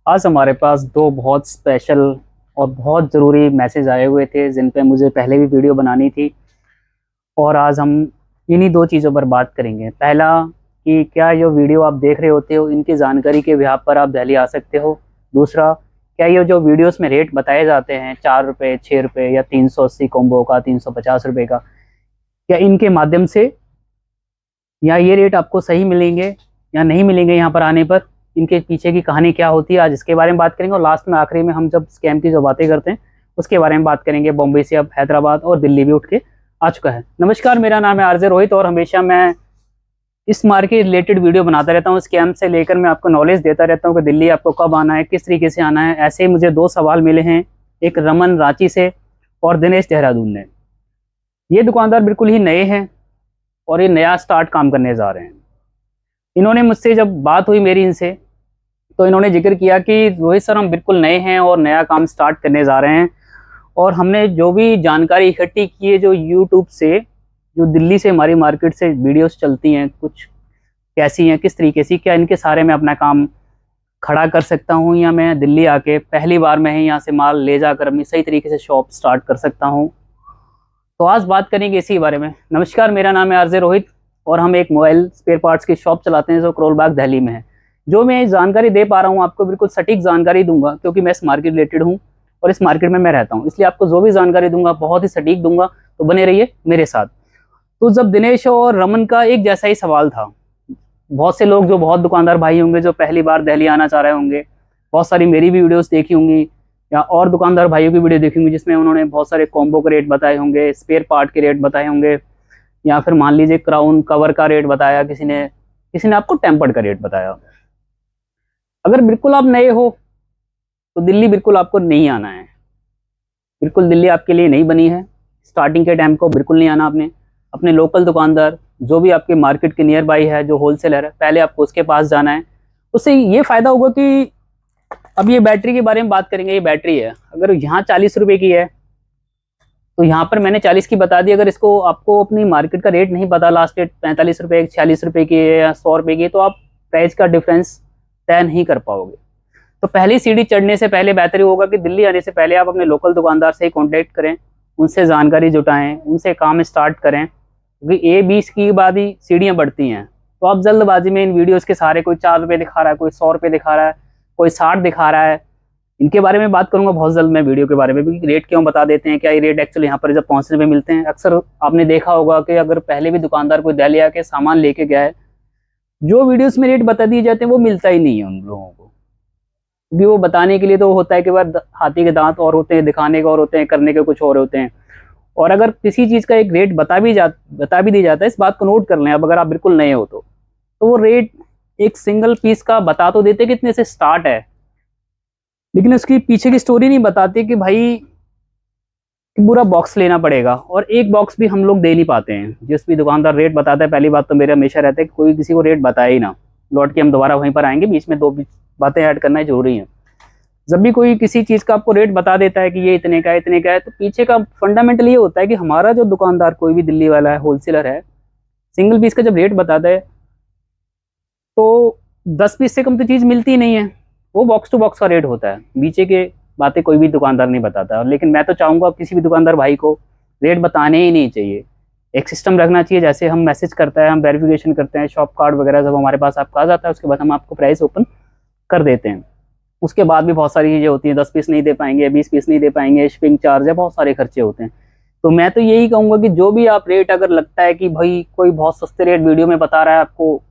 आज हमारे पास दो बहुत स्पेशल और बहुत ज़रूरी मैसेज आए हुए थे जिन पे मुझे पहले भी वीडियो बनानी थी। और आज हम इन्हीं दो चीज़ों पर बात करेंगे। पहला कि क्या जो वीडियो आप देख रहे होते हो इनकी जानकारी के बिहाफ पर आप दिल्ली आ सकते हो। दूसरा, क्या ये जो वीडियोस में रेट बताए जाते हैं 4 रुपये, 6 रुपये या 380 कॉम्बो का, 350 रुपये का, क्या इनके माध्यम से या ये रेट आपको सही मिलेंगे या नहीं मिलेंगे यहाँ पर आने पर, इनके पीछे की कहानी क्या होती है, आज इसके बारे में बात करेंगे। और लास्ट में आखिरी में हम जब स्कैम की जो बातें करते हैं उसके बारे में बात करेंगे। बॉम्बे से अब हैदराबाद और दिल्ली भी उठ के आ चुका है। नमस्कार, मेरा नाम है आरजे रोहित और हमेशा मैं इस मार्केट रिलेटेड वीडियो बनाता रहता हूँ। स्कैम से लेकर मैं आपको नॉलेज देता रहता हूँ कि दिल्ली आपको कब आना है, किस तरीके से आना है। ऐसे ही मुझे दो सवाल मिले हैं, एक रमन रांची से और दिनेश देहरादून ने। ये दुकानदार बिल्कुल ही नए हैं और ये नया स्टार्ट काम करने जा रहे हैं। इन्होंने मुझसे जब बात हुई मेरी इनसे, तो इन्होंने जिक्र किया कि रोहित सर, हम बिल्कुल नए हैं और नया काम स्टार्ट करने जा रहे हैं और हमने जो भी जानकारी इकट्ठी की है जो यूट्यूब से, जो दिल्ली से हमारी मार्केट से वीडियोस चलती हैं, कुछ कैसी हैं, किस तरीके से, क्या इनके सारे मैं अपना काम खड़ा कर सकता हूँ या मैं दिल्ली आके पहली बार में ही यहाँ से माल ले जाकर अपनी सही तरीके से शॉप स्टार्ट कर सकता हूँ। तो आज बात करेंगे इसी बारे में। नमस्कार, मेरा नाम है आरजे रोहित और हम एक मोबाइल स्पेयर पार्ट्स की शॉप चलाते हैं जो करोल बाग दिल्ली में है। जो मैं जानकारी दे पा रहा हूँ आपको बिल्कुल सटीक जानकारी दूंगा, क्योंकि मैं इस मार्केट रिलेटेड हूँ और इस मार्केट में मैं रहता हूँ, इसलिए आपको जो भी जानकारी दूंगा बहुत ही सटीक दूंगा। तो बने रहिए मेरे साथ। तो जब दिनेश और रमन का एक जैसा ही सवाल था, बहुत से लोग जो बहुत दुकानदार भाई होंगे जो पहली बार दिल्ली आना चाह रहे होंगे, बहुत सारी मेरी भी वीडियोस देखी होंगी या और दुकानदार भाइयों की वीडियो देखी होंगी जिसमें उन्होंने बहुत सारे कॉम्बो के रेट बताए होंगे, स्पेयर पार्ट के रेट बताए होंगे, या फिर मान लीजिए क्राउन कवर का रेट बताया किसी ने आपको टेम्पर्ड का रेट बताया। अगर बिल्कुल आप नए हो तो दिल्ली बिल्कुल आपको नहीं आना है। बिल्कुल दिल्ली आपके लिए नहीं बनी है। स्टार्टिंग के टाइम को बिल्कुल नहीं आना आपने। अपने लोकल दुकानदार जो भी आपके मार्केट के नियर बाई है, जो होलसेलर है, पहले आपको उसके पास जाना है। उससे ये फायदा होगा कि अब ये बैटरी के बारे में बात करेंगे। ये बैटरी है, अगर यहाँ 40 रुपए की है तो यहाँ पर मैंने 40 की बता दी। अगर इसको आपको अपनी मार्केट का रेट नहीं पता, लास्ट रेट 45 रुपए, 46 रुपए की है या 100 रुपए की है, तो आप प्राइस का डिफरेंस तय नहीं कर पाओगे। तो पहली सीढ़ी चढ़ने से पहले बेहतर ही होगा कि दिल्ली आने से पहले आप अपने लोकल दुकानदार से ही कॉन्टेक्ट करें, उनसे जानकारी जुटाएं, उनसे काम स्टार्ट करें, क्योंकि A-20 की बाद ही सीढ़ियाँ बढ़ती हैं। तो आप जल्दबाजी में इन वीडियोस के सारे, कोई 4 रुपये दिखा रहा है, कोई 100 रुपये दिखा रहा है, कोई 60 दिखा रहा है, इनके बारे में बात करूंगा बहुत जल्द मैं वीडियो के बारे में भी। रेट क्यों बता देते हैं, क्या ये रेट एक्चुअली यहाँ पर जब पहुंचने पे मिलते हैं। अक्सर आपने देखा होगा कि अगर पहले भी दुकानदार कोई दिल्ली आके सामान लेके गया है, जो वीडियोस में रेट बता दिए जाते हैं वो मिलता ही नहीं है उन लोगों को, क्योंकि वो बताने के लिए तो होता है कि बार हाथी के दांत और होते हैं, दिखाने के और होते हैं, करने के कुछ और होते हैं। और अगर किसी चीज़ का एक रेट बता भी दी जाता है, इस बात को नोट कर लें अब अगर आप बिल्कुल नए हो तो वो रेट एक सिंगल पीस का बता तो देते कि इतने से स्टार्ट है, लेकिन उसकी पीछे की स्टोरी नहीं बताती कि भाई पूरा बॉक्स लेना पड़ेगा। और एक बॉक्स भी हम लोग दे नहीं पाते हैं। जिस भी दुकानदार रेट बताता है, पहली बात तो मेरा हमेशा रहता है कि कोई किसी को रेट बताए ही ना। लौट के हम दोबारा वहीं पर आएंगे, बीच में दो बातें ऐड करना जरूरी है। जब भी कोई किसी चीज़ का आपको रेट बता देता है कि ये इतने का इतने का है, तो पीछे का फंडामेंटल ये होता है कि हमारा जो दुकानदार कोई भी दिल्ली वाला है, होलसेलर है, सिंगल पीस का जब रेट बताता है तो 10 पीस से कम तो चीज़ मिलती ही नहीं है। वो बॉक्स टू बॉक्स का रेट होता है, नीचे के बातें कोई भी दुकानदार नहीं बताता। लेकिन मैं तो चाहूँगा किसी भी दुकानदार भाई को रेट बताने ही नहीं चाहिए। एक सिस्टम रखना चाहिए, जैसे हम मैसेज करता है, हम वेरिफिकेशन करते हैं, शॉप कार्ड वगैरह जब हमारे पास आपका आ जाता है, उसके बाद हम आपको प्राइस ओपन कर देते हैं। उसके बाद भी बहुत सारी चीज़ें होती हैं, 10 पीस नहीं दे पाएंगे, 20 पीस नहीं दे पाएंगे, शिपिंग चार्ज है, बहुत सारे खर्चे होते हैं। तो मैं तो यही कहूँगा कि जो भी आप रेट, अगर लगता है कि भाई कोई बहुत सस्ते रेट वीडियो में बता रहा है, आपको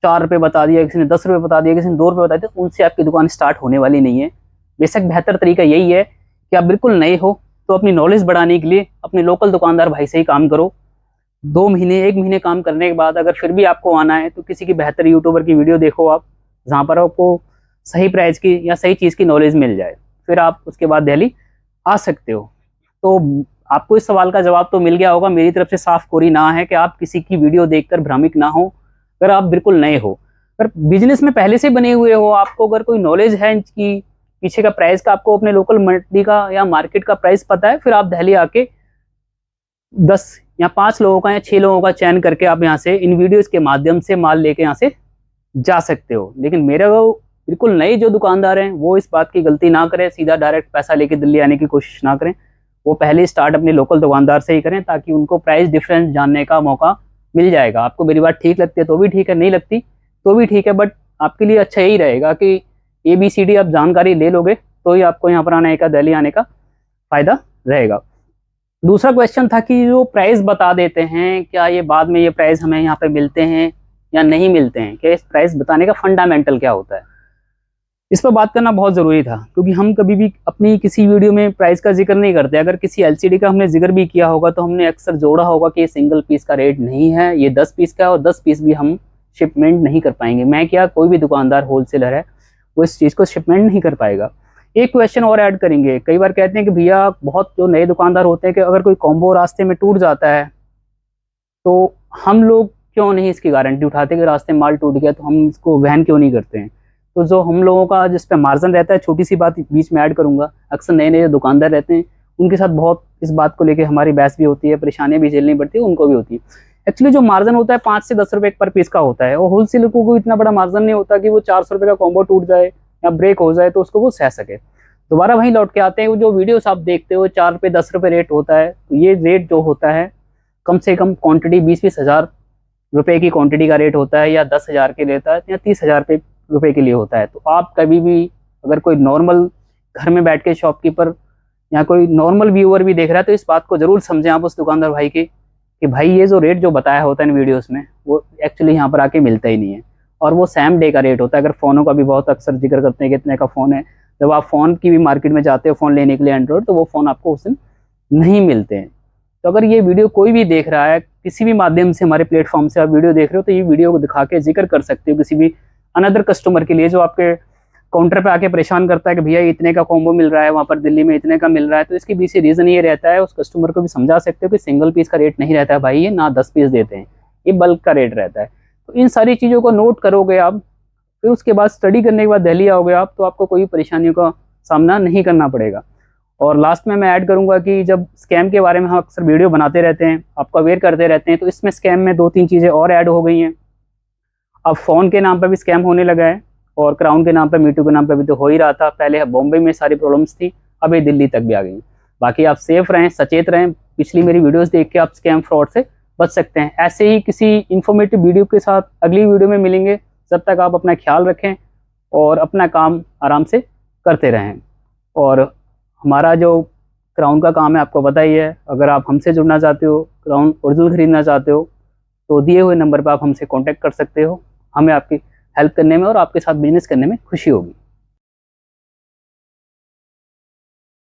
4 रुपये बता दिया, किसी ने 10 रुपये बता दिया, किसी ने 2 रुपये बता दिया, उनसे आपकी दुकान स्टार्ट होने वाली नहीं है। बेशक बेहतर तरीका यही है कि आप बिल्कुल नए हो तो अपनी नॉलेज बढ़ाने के लिए अपने लोकल दुकानदार भाई से ही काम करो। 2 महीने 1 महीने काम करने के बाद अगर फिर भी आपको आना है तो किसी की बेहतर यूट्यूबर की वीडियो देखो आप, जहाँ पर आपको सही प्राइस की या सही चीज़ की नॉलेज मिल जाए, फिर आप उसके बाद दिल्ली आ सकते हो। तो आपको इस सवाल का जवाब तो मिल गया होगा। मेरी तरफ से साफ कोरी ना है कि आप किसी की वीडियो देखकर भ्रमित ना हो। अगर आप बिल्कुल नए हो, अगर बिजनेस में पहले से बने हुए हो, आपको अगर कोई नॉलेज है इनकी पीछे का प्राइस का, आपको अपने लोकल मंडी का या मार्केट का प्राइस पता है, फिर आप दिल्ली आके 10 या 5 लोगों का या 6 लोगों का चयन करके आप यहाँ से इन वीडियोस के माध्यम से माल लेके यहाँ से जा सकते हो। लेकिन मेरा बिल्कुल नए जो दुकानदार हैं वो इस बात की गलती ना करें, सीधा डायरेक्ट पैसा लेके दिल्ली आने की कोशिश ना करें। वो पहले स्टार्ट अपने लोकल दुकानदार से ही करें, ताकि उनको प्राइस डिफरेंस जानने का मौका मिल जाएगा। आपको मेरी बात ठीक लगती है तो भी ठीक है, नहीं लगती तो भी ठीक है, बट आपके लिए अच्छा यही रहेगा कि ABCD आप जानकारी ले लोगे तो ही आपको यहाँ पर आने का, दिल्ली आने का फ़ायदा रहेगा। दूसरा क्वेश्चन था कि जो प्राइस बता देते हैं, क्या ये बाद में ये प्राइस हमें यहाँ पे मिलते हैं या नहीं मिलते हैं, क्या इस प्राइस बताने का फंडामेंटल क्या होता है। इस पर बात करना बहुत ज़रूरी था, क्योंकि हम कभी भी अपनी किसी वीडियो में प्राइस का जिक्र नहीं करते। अगर किसी LCD का हमने जिक्र भी किया होगा तो हमने अक्सर जोड़ा होगा कि ये सिंगल पीस का रेट नहीं है, ये 10 पीस का है और 10 पीस भी हम शिपमेंट नहीं कर पाएंगे। मैं क्या, कोई भी दुकानदार होलसेलर है वो इस चीज़ को शिपमेंट नहीं कर पाएगा। एक क्वेश्चन और ऐड करेंगे, कई बार कहते हैं कि भैया, बहुत जो नए दुकानदार होते हैं कि अगर कोई कॉम्बो रास्ते में टूट जाता है तो हम लोग क्यों नहीं इसकी गारंटी उठाते कि रास्ते में माल टूट गया तो हम इसको वहन क्यों नहीं करते हैं। तो जो हम लोगों का जिस पे मार्जिन रहता है, छोटी सी बात बीच में ऐड करूंगा, अक्सर नए नए जो दुकानदार रहते हैं उनके साथ बहुत इस बात को लेकर हमारी बहस भी होती है, परेशानियां भी झेलनी पड़ती है, उनको भी होती है। एक्चुअली जो मार्जिन होता है 5 से 10 रुपए पर पीस का होता है, और होलसेलर को इतना बड़ा मार्जिन नहीं होता कि वो 400 रुपए का कॉम्बो टूट जाए या ब्रेक हो जाए तो उसको वो सह सके। दोबारा वहीं लौट के आते हैं, वो जो वीडियोस आप देखते हो 4 रुपये 10 रुपये रेट होता है, तो ये रेट जो होता है कम से कम क्वांटिटी 20-20 हज़ार रुपए की क्वांटिटी का रेट होता है, या 10,000 के लेता है या 30,000 रुपए के लिए होता है। तो आप कभी भी अगर कोई नॉर्मल घर में बैठ के शॉपकीपर या कोई नॉर्मल व्यूअर भी देख रहा है तो इस बात को जरूर समझें आप उस दुकानदार भाई के, कि भाई ये जो रेट जो बताया होता है इन वीडियोस में वो एक्चुअली यहाँ पर आके मिलता ही नहीं है, और वो सेम डे का रेट होता है। अगर फ़ोनों का भी बहुत अक्सर जिक्र करते हैं कि इतने का फ़ोन है, जब आप फ़ोन की भी मार्केट में जाते हो फ़ोन लेने के लिए एंड्रॉयड, तो वो फ़ोन आपको उस दिन नहीं मिलते हैं। तो अगर ये वीडियो कोई भी देख रहा है, किसी भी माध्यम से हमारे प्लेटफॉर्म से आप वीडियो देख रहे हो, तो ये वीडियो को दिखा के जिक्र कर सकते हो किसी भी अनदर कस्टमर के लिए जो आपके काउंटर पे आके परेशान करता है कि भैया इतने का कॉम्बो मिल रहा है, वहाँ पर दिल्ली में इतने का मिल रहा है। तो इसके पीछे रीज़न ये रहता है, उस कस्टमर को भी समझा सकते हो कि सिंगल पीस का रेट नहीं रहता है भाई, ये ना 10 पीस देते हैं, ये बल्क का रेट रहता है। तो इन सारी चीज़ों को नोट करोगे आप, फिर उसके बाद स्टडी करने के बाद दिल्ली आओगे आप, तो आपको कोई परेशानियों का सामना नहीं करना पड़ेगा। और लास्ट में मैं ऐड करूंगा कि जब स्कैम के बारे में हम अक्सर वीडियो बनाते रहते हैं, आपको अवेयर करते रहते हैं, तो इसमें स्कैम में 2-3 चीज़ें और ऐड हो गई हैं। अब फ़ोन के नाम पर भी स्कैम होने लगा है, और क्राउन के नाम पर, मीटू के नाम पर भी तो हो ही रहा था। पहले बॉम्बे में सारी प्रॉब्लम्स थी, अब ये दिल्ली तक भी आ गई। बाकी आप सेफ रहें, सचेत रहें, पिछली मेरी वीडियोज़ देख के आप स्कैम फ्रॉड से बच सकते हैं। ऐसे ही किसी इन्फॉर्मेटिव वीडियो के साथ अगली वीडियो में मिलेंगे। जब तक आप अपना ख्याल रखें और अपना काम आराम से करते रहें। और हमारा जो क्राउन का काम है आपको पता ही है, अगर आप हमसे जुड़ना चाहते हो, क्राउन ओरिजिनल खरीदना चाहते हो, तो दिए हुए नंबर पर आप हमसे कांटेक्ट कर सकते हो। हमें आपकी हेल्प करने में और आपके साथ बिजनेस करने में खुशी होगी।